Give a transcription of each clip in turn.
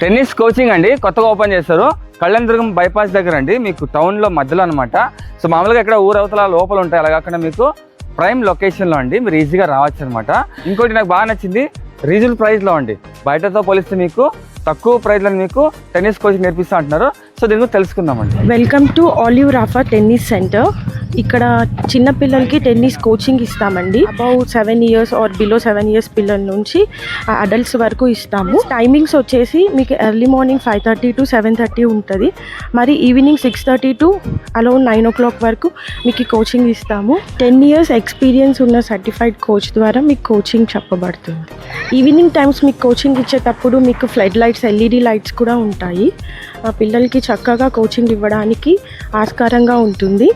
Tennis coaching అండి, కొత్తగా open చేస్తారు. కళ్యాణదుర్గం బైపాస్ దగ్గర అండి, మీకు టౌన్లో మధ్యలో అనమాట. సో మామూలుగా ఇక్కడ ఊరవతల లోపల ఉంటాయి, అలా కాకుండా మీకు ప్రైమ్ లొకేషన్లో అండి, మీరు ఈజీగా రావచ్చు అనమాట. ఇంకోటి నాకు బాగా నచ్చింది, రీజనబుల్ ప్రైస్లో అండి. బయటతో పోలిస్తే మీకు తక్కువ ప్రైస్లో మీకు టెన్నిస్ కోచింగ్ నేర్పిస్తూ అంటున్నారు. సో దీని గురించి తెలుసుకుందామండి. Welcome to Olive Rafa tennis centre. ఇక్కడ చిన్న పిల్లలకి టెన్నిస్ కోచింగ్ ఇస్తామండి. About 7 years or below 7 years పిల్లల నుంచి అడల్ట్స్ వరకు ఇస్తాము. టైమింగ్స్ వచ్చేసి మీకు ఎర్లీ మార్నింగ్ 5:30 to 7:30 ఉంటుంది. మరి ఈవినింగ్ 6:30 to అరౌండ్ 9 o'clock వరకు మీకు కోచింగ్ ఇస్తాము. 10 years ఎక్స్పీరియన్స్ ఉన్న సర్టిఫైడ్ కోచ్ ద్వారా మీకు కోచింగ్ చెప్పబడుతుంది. ఈవినింగ్ టైమ్స్ మీకు కోచింగ్ ఇచ్చేటప్పుడు మీకు ఫ్లడ్ లైట్స్, LED లైట్స్ కూడా ఉంటాయి. పిల్లలకి చక్కగా కోచింగ్ ఇవ్వడానికి ఆస్కారంగా ఉంటుంది.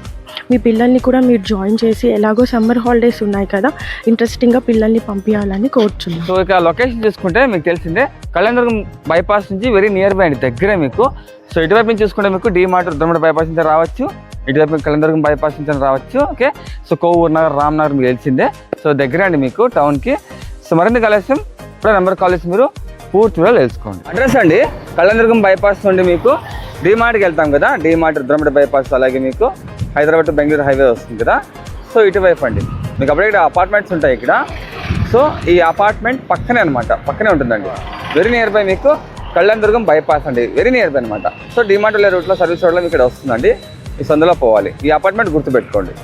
మీ పిల్లల్ని కూడా మీరు జాయిన్ చేసి, ఎలాగో సమ్మర్ హాలిడేస్ ఉన్నాయి కదా, ఇంట్రెస్టింగ్గా పిల్లల్ని పంపించాలని కోరుచున్నాను. సో ఇక లొకేషన్ చూసుకుంటే మీకు తెలిసిందే, కళ్యాణదుర్గం బైపాస్ నుంచి వెరీ నియర్ బై అండి, దగ్గరే మీకు. సో ఇటువైపు నుంచి చూసుకుంటే మీకు డీమార్ట్ రుద్రమూడి బైపాస్ నుంచి రావచ్చు, ఇటువైపు కళ్యాణదుర్గం బైపాస్ నుంచి రావచ్చు. ఓకే, సో కోవూరు నగర్, రామ్నగర్ మీకు తెలిసిందే. సో దగ్గరే అండి మీకు టౌన్కి. సో మరిన్ని కలెక్షన్ ఇప్పుడు నెంబర్ కాల్ చేసి మీరు పూర్తిగా తెలుసుకోండి. అడ్రస్ అండి, కళ్యాణదుర్గం బైపాస్ నుండి మీకు డీమార్ట్కి వెళ్తాం కదా, డీమార్ట్ రుద్రమూడి బైపాస్, అలాగే మీకు హైదరాబాద్ టు బెంగళూరు హైవే వస్తుంది కదా. సో ఇటువైపు అండి మీకు అప్పుడే ఇక్కడ అపార్ట్మెంట్స్ ఉంటాయి ఇక్కడ. సో ఈ అపార్ట్మెంట్ పక్కనే అనమాట, పక్కనే ఉంటుందండి. వెరీ నియర్ బై మీకు కళ్యాణదుర్గం బైపాస్ అండి, వెరీ నియర్ బై అనమాట. సో డిమార్ట్ వెళ్ళే రూట్లో, సర్వీస్ రోడ్లో ఇక్కడ వస్తుందండి. ఈ సందులో పోవాలి. ఈ అపార్ట్మెంట్ గుర్తుపెట్టుకోండి.